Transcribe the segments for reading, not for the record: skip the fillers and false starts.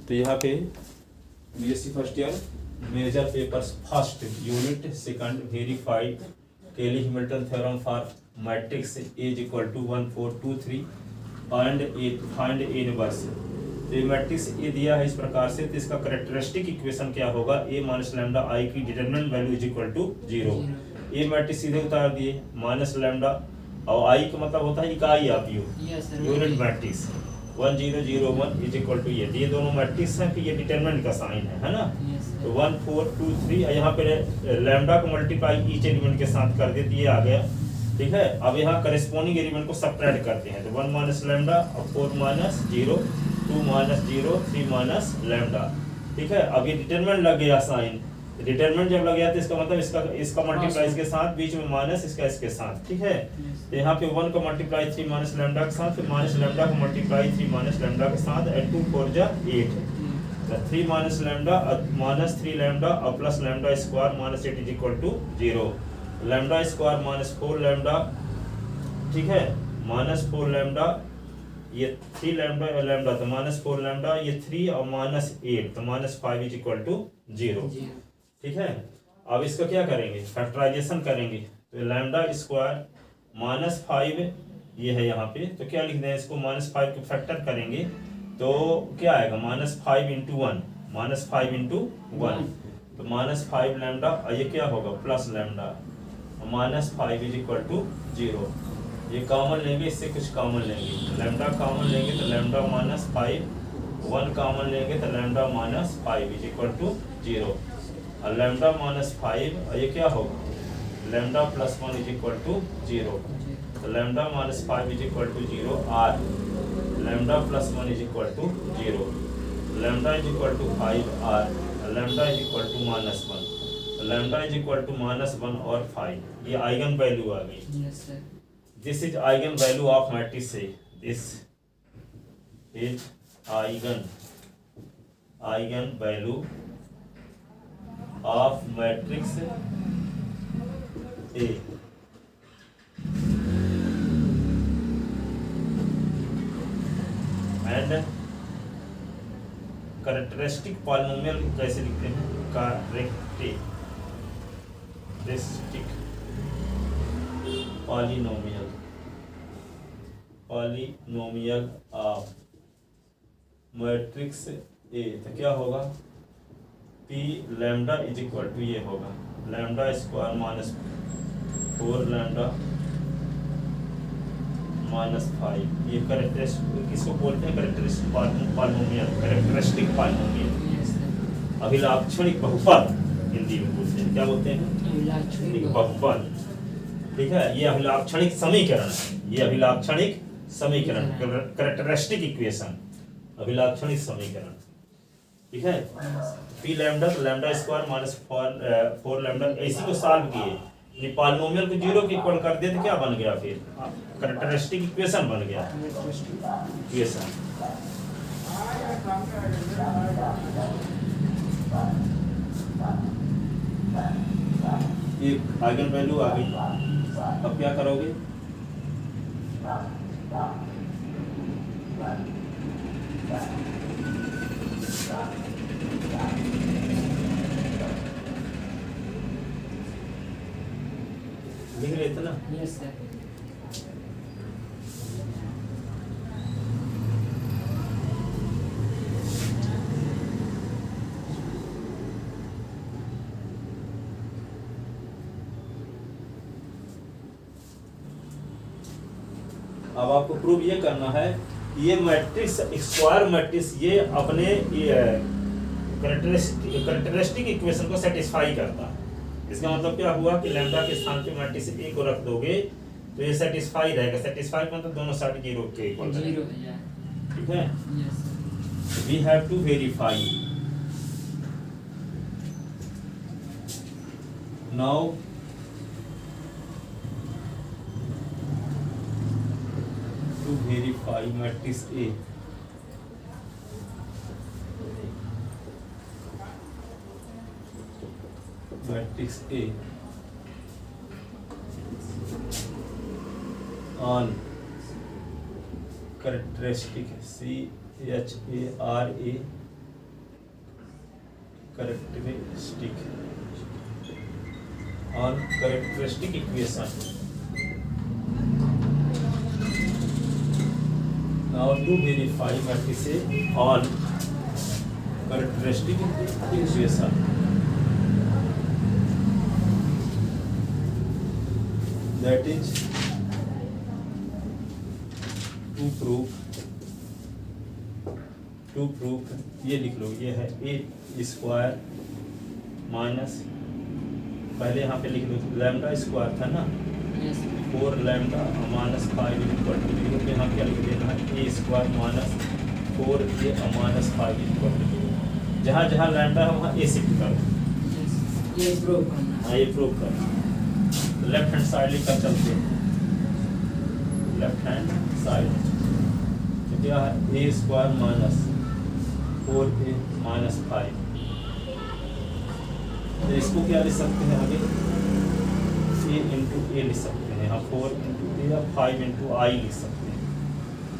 तो यहाँ पे BSc first year major papers first unit second verified Cayley Hamilton theorem for matrix is equal to 1 4 2 3 find A inverse. तो ये matrix A दिया है इस प्रकार से, तो इसका कैरेक्टरिस्टिक इक्वेशन क्या होगा, ए माइनस लैम्डा आई की determinant value is equal to 0। A matrix सीधे उतार दिए, माइनस लैम्डा और आई का मतलब होता है इकाई आप unit matrix 1 0 0 1 is equal to ये दोनों मैट्रिक्स हैं, फिर ये डिटरमिनेंट का साइन है ना। तो 1 4 2 3 यहाँ पे लैम्डा को मल्टीप्लाई ईच एलिमेंट के साथ कर देते, ये आ गया, ठीक है। अब यहाँ करेस्पॉन्डिंग एलिमेंट को सबट्रैक्ट करते हैं, तो 1 माइनस लैम्डा और 4 माइनस 0 2 माइनस 0 3 माइनस लैम्डा, ठीक है। अब ये डिटरमिनेंट लग गया साइन, डिटरमिनेंट जब लग गया तो इसका मतलब इसका मल्टीप्लाई इसके साथ, बीच में माइनस इसके साथ, ठीक है। तो यहाँ पे 1 का मल्टीप्लाई 3 माइनस लैम्डा के साथ, फिर माइनस लैम्डा का मल्टीप्लाई 3 माइनस लैम्डा के साथ, एंड 2 4 जा 8, तो 3 माइनस लैम्डा माइनस 3 लैम्डा और plus lambda square minus 8 is equal to 0। Lambda square minus 4 lambda, ठीक है, माइनस 4 लैम्डा, ये 3 लैम्डा तो माइनस 4 लैम्डा, ये 3 और माइनस 8 तो माइनस 5 इज इक्वल टू 0, ठीक है। अब इसका क्या करेंगे, फैक्टराइजेशन करेंगे, तो लैम्डा स्क्वायर माइनस 5 ये है यहाँ पे, तो क्या लिख दें इसको, माइनस 5 को फैक्टर करेंगे तो क्या आएगा, माइनस 5 इंटू 1, माइनस 5 इंटू 1, तो माइनस 5 लैम्डा और ये क्या होगा plus lambda, minus 5 is equal to 0। ये कॉमन लेंगे, इससे कुछ कॉमन लेंगे, लैम्डा कॉमन लेंगे तो लैम्डा माइनस 5, 1 कॉमन लेंगे तो lambda minus 5 is equal to 0, और लैम्डा माइनस 5 और ये क्या होगा, lambda plus 1 is equal to 0, तो lambda minus 5 is equal to 0, or lambda plus 1 is equal to 0, lambda is equal to 5 or, lambda is equal to minus 1, lambda is equal to minus 1 और 5, ये eigenvalue आ गई। This is eigen value of matrix A, this is eigen value of matrix A. And characteristic polynomial कैसे लिखते हैं, characteristic polynomial of matrix A, तो क्या होगा, P lambda is equal to ये होगा lambda square minus 4 lambda minus 5, ये characteristic किसको बोलते हैं, कैरेक्टरिस्टिक पॉलिनोमियल, कैरेक्टरिस्टिक पॉलिनोमियल, अभिलाक्षणिक बहुपद हिंदी में बोलते हैं, क्या बोलते हैं, बहुपद, ठीक है। ये अभिलाक्षणिक समीकरण है, ये अभिलाक्षणिक समीकरण, कैरेक्टरिस्टिक इक्वेशन, अभिलाक्षणिक समीकरण, ठीक है। पी लैम्डा तो लैम्डा स्क्वायर माइनस 4 लैम्डा, इसी को सॉल्व किए, ये पॉलिनोमियल को 0 के इक्वल कर दिए तो क्या बन गया, फिर कैरेक्टरिस्टिक इक्वेशन बन गया, इक्वेशन। ये आइगन वैल्यू आ गई, अब क्या करोगे, लिख लेते ना। Yes sir. अब आपको प्रूव ये करना है, ये मैट्रिक्स स्क्वायर मैट्रिक्स ये अपने कैरेक्टरिस्टिक इक्वेशन को सेटिस्फाई करता है। इसका मतलब क्या हुआ कि लैम्डा के स्थान पे मैट्रिक्स ए को रख दोगे तो ये सेटिस्फाई रहेगा, सेटिस्फाई मतलब दोनों साइड 0 के इक्वल रहेगा, ठीक है। We have to verify now to verify matrix A, matrix A on characteristic CHARA characteristic on characteristic equation. Now to verify matrices on characteristic equation. That is to prove ये लिख लो, ये है A square minus, पहले यहाँ पे लिख लो lambda square था ना, 4 लैम्डा माइनस 5 इक्वल टू 0 पे यहाँ क्या लिख देना है A square minus 4 A minus 5 equal to 0। जहाँ जहाँ लैम्डा है वहाँ ए शिफ्ट करो, ये प्रूव करना। लेफ्ट हैंड साइड लिखा चलते हैं, लेफ्ट हैंड साइड तो क्या है A square minus 4a minus 5। तो इसको क्या लिख सकते हैं आगे, a इंटू ए लिख सकते हैं, यहाँ 4 इंटू ए या 5 इंटू आई लिख सकते हैं।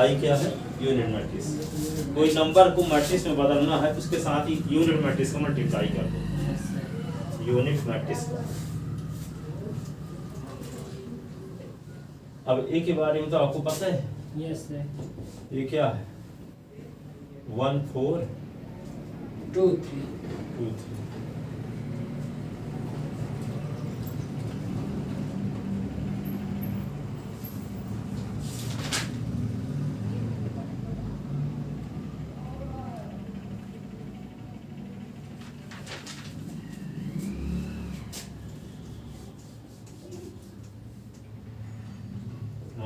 आई क्या है यूनिट मैट्रिक्स। कोई नंबर को मैट्रिक्स में बदलना है तो उसके साथ ही यूनिट मैट्रिक्स का मल्टीप्लाई कर दो, यूनिट मैट्रिक्स का। अब ए के बारे में तो आपको पता है, यस सर। ये क्या है 1 4 2 3 2 3।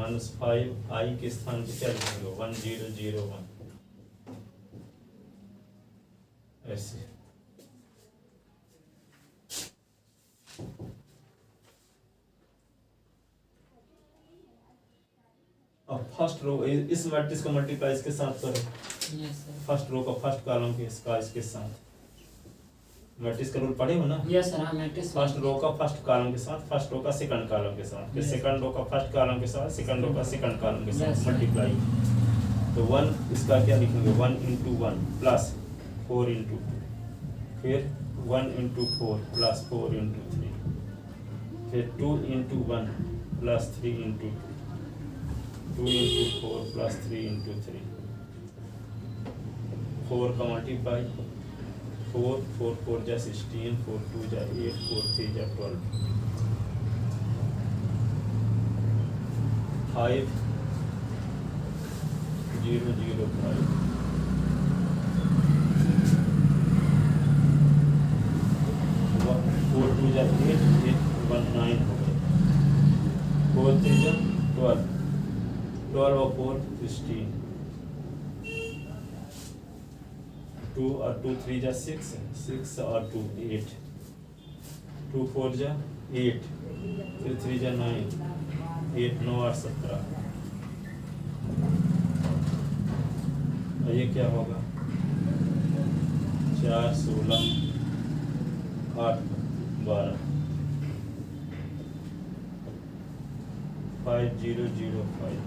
-5 आई के स्थान पे क्या लिखेंगे 1 0 0 1 ऐसे। अब फर्स्ट रो इस मैट्रिक्स को मल्टीप्लाई इसके साथ करो, यस सर। फर्स्ट रो का फर्स्ट कॉलम के इसका इसके साथ। मैट्रिक्स का रूल पढ़े हो ना, यस सर। हाँ मैट्रिक्स फर्स्ट रो का फर्स्ट कॉलम के साथ, फर्स्ट रो का सेकंड कॉलम के साथ, फिर सेकंड रो का फर्स्ट कॉलम के साथ, सेकंड रो का सेकंड कॉलम के साथ मल्टीप्लाई। तो 1 इसका क्या लिखेंगे 1 इंटू 1 प्लस 4 इंटू 2, फिर 1 इंटू 4 प्लस 4 इंटू 3, फिर 2 into 1 plus 3 into 2 into 4 plus 3 into 3, 4 का मल्टीप्लाई 4 4 4 जा 16, 4 2 जा 8, 4 3 जा 12, 5 0 0 5, 4 2 जा 8, 8 1 9 हो गए, 4 3 जा 12, 12 और 4 16, 2 और 2 3 जा 6, 6 और 2 8, 2 4 जा 8, फिर 3 जा 9, 8 9 और 17। और ये क्या होगा 4 16 8 12, 5 0 0 5,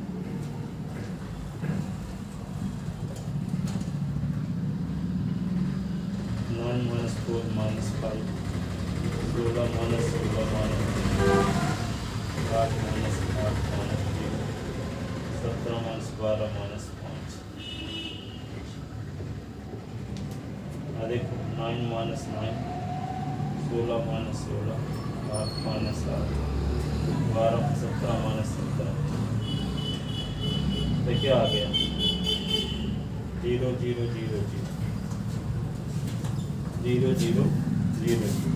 9 minus 4 minus 5, 16 minus 16 minus 8 minus 8 minus 0, 17 minus 12 minus 5। देखो 9 minus 9, 16 minus 16, 8 minus 8, 12 17 minus 17। तो क्या आ गया 0 0 0 0 0 0 0।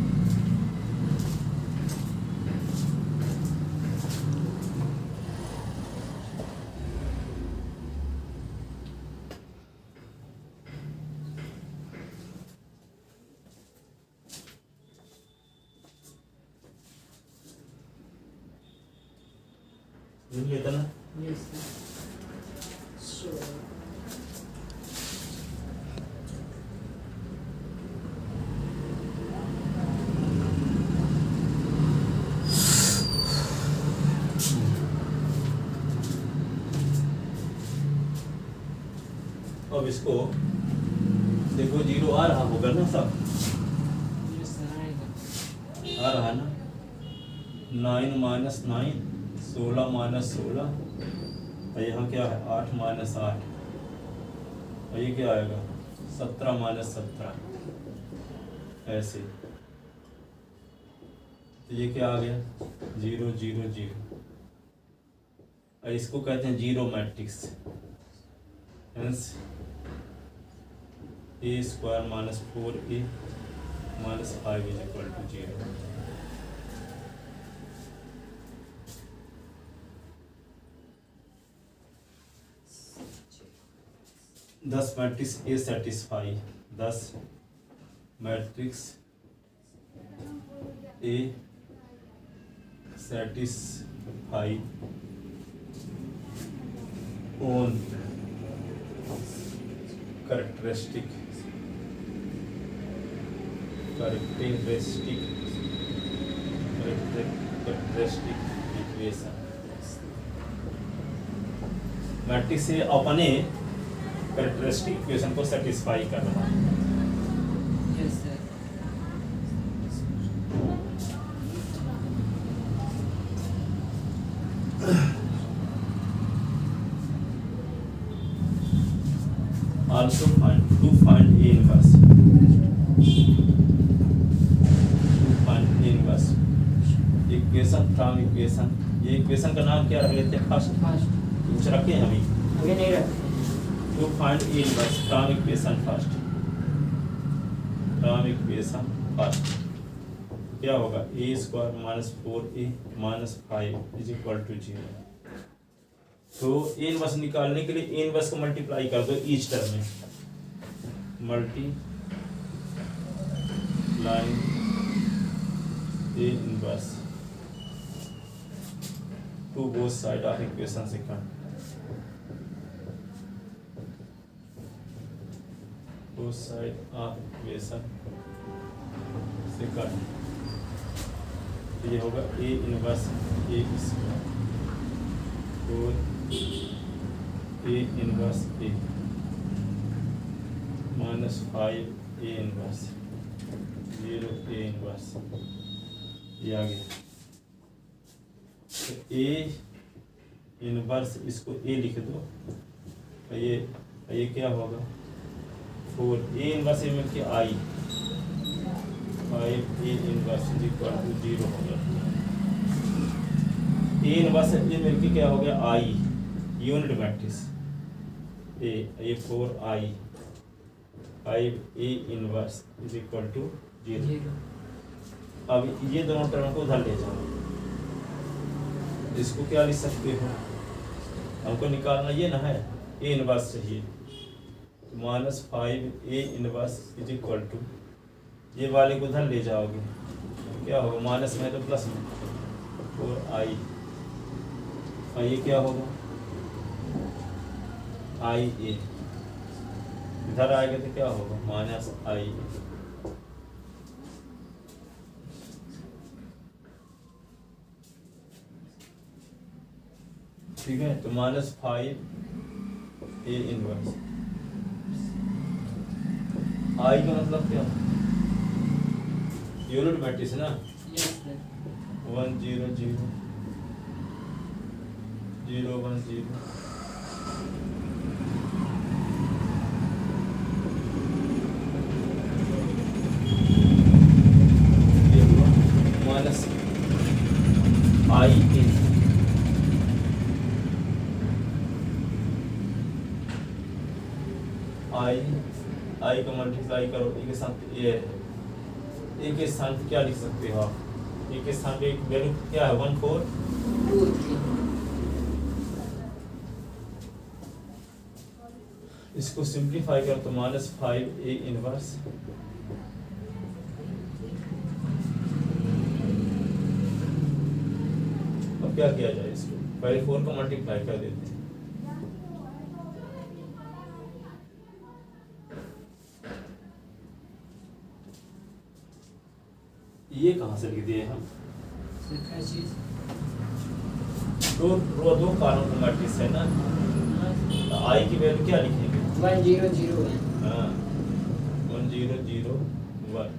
लेता ना यस सर। अब इसको देखो 0 आ रहा होगा ना सब, आ रहा है ना, 9 माइनस 9, 16 माइनस 16, और यहाँ क्या है 8 माइनस 8, और ये क्या आएगा 17 माइनस 17, ऐसे। तो ये क्या आ गया 0 0 0, और इसको कहते हैं zero matrix. Hence A square minus 4a minus 5 is equal to 0। Thus matrix A satisfy, 10 matrix A satisfy own characteristic equation. Matrix से अपने कैरेक्टरिस्टिक इक्वेशन को सेटिस्फाई कर रहा है। Yes sir. Also to find A inverse, equation from equation. ये equation का नाम क्या रख लेते हैं फर्स्ट, कुछ रखे हैं अभी नहीं रखते। To find A inverse from equation first, from equation first क्या होगा A square minus 4a minus 5 is equal to 0। तो ए इनवर्स निकालने के लिए ए इनवर्स को मल्टीप्लाई कर दो ईच टर्म में, multiply A inverse two both side of equation second, both side of equation second. तो ये होगा ए इनवर्स ए स्क्वायर और ए inverse A minus 5 A inverse 0 A inverse, ये आ गया। तो ए इनवर्स इसको ए लिख दो, और ये क्या होगा 4 ए इनवर्स ए मिलके I 5 A inverse is equal to 0 हो गया। ए इनवर्स ए मिलके क्या हो गया I, unit matrix A 4 I 5 A inverse is equal to 0। अब ये दोनों टर्म को उधर ले जाओ, इसको क्या लिख सकते हो, हमको निकालना ये ना है ए इनवर्स चाहिए, minus 5 A inverse is equal to, ये वाले को उधर ले जाओगे क्या होगा माइनस में तो प्लस में 4 आई, और ये क्या होगा आई ए, इधर आएगा तो क्या होगा माइनस आई। ठीक है, तो माइनस 5 ए इनवर्स, आई का मतलब क्या यूनिट मैट्रिक्स ना, 1 0 0 0 1 0, माइनस आई ए, आई का मल्टीप्लाई करो ए के साथ ए है, ए के स्थान पे क्या लिख सकते हो आप, ए के स्थान पे वैल्यू क्या है 1 4 2 3। इसको सिंप्लीफाई करो तो माइनस 5 ए इनवर्स अब क्या किया जाए, इसको पहले 4 को मल्टीप्लाई कर देते हैं, ये कहाँ से लिख दिए हम, दो कॉलम का मैट्रिक्स है ना, तो आई की वैल्यू क्या लिखेंगे 1 0 0 1। हाँ 1 0 0 1,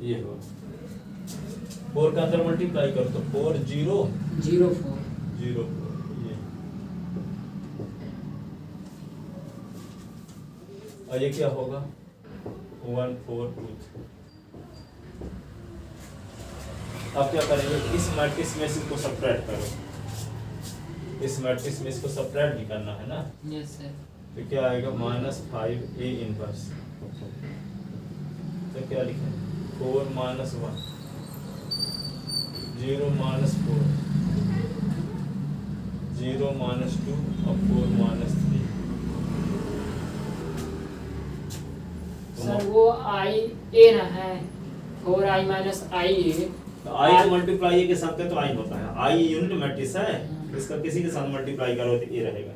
ये हो 4 के अंदर मल्टीप्लाई करो तो 4 0 0 4 0 ये और ये क्या होगा 1 4 2 3। अब क्या करेंगे इस मैट्रिक्स में से इसको सब्ट्रैक्ट करो इस मैट्रिक्स में इसको सब्ट्रैक्ट भी करना है ना यस सर तो क्या आएगा -5A इनवर्स तो क्या लिखें 4 - 1 0 - 4 0 - 2 और 4 - 3 सर वो आई ए ना है 4i माइनस आई ए आई से मल्टीप्लाई ए के साथ है तो आई होता है आई यूनिट मैट्रिक्स है इसका किसी के साथ मल्टीप्लाई करो तो ए रहेगा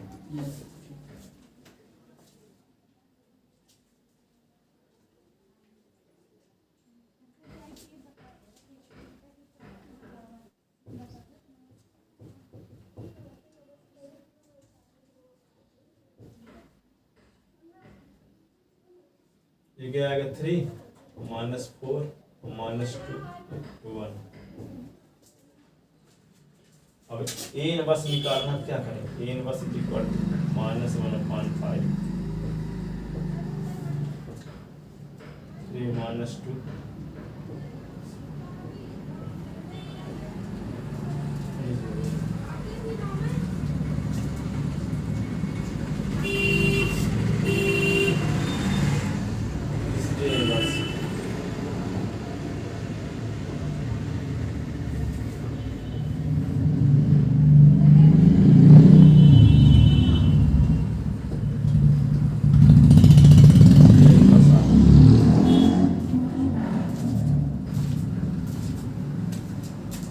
ये क्या आएगा 3 -4 -2 1 अब a इनवर्स निकालना क्या करें a इनवर्स इज इक्वल -1/5 3 -2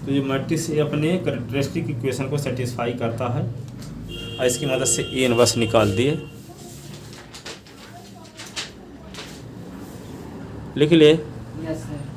तो ये मैट्रिक्स ये अपने कैरेक्टरिस्टिक इक्वेशन को सेटिस्फाई करता है और इसकी मदद से ए इनवर्स निकाल दिए लिख लिए यस सर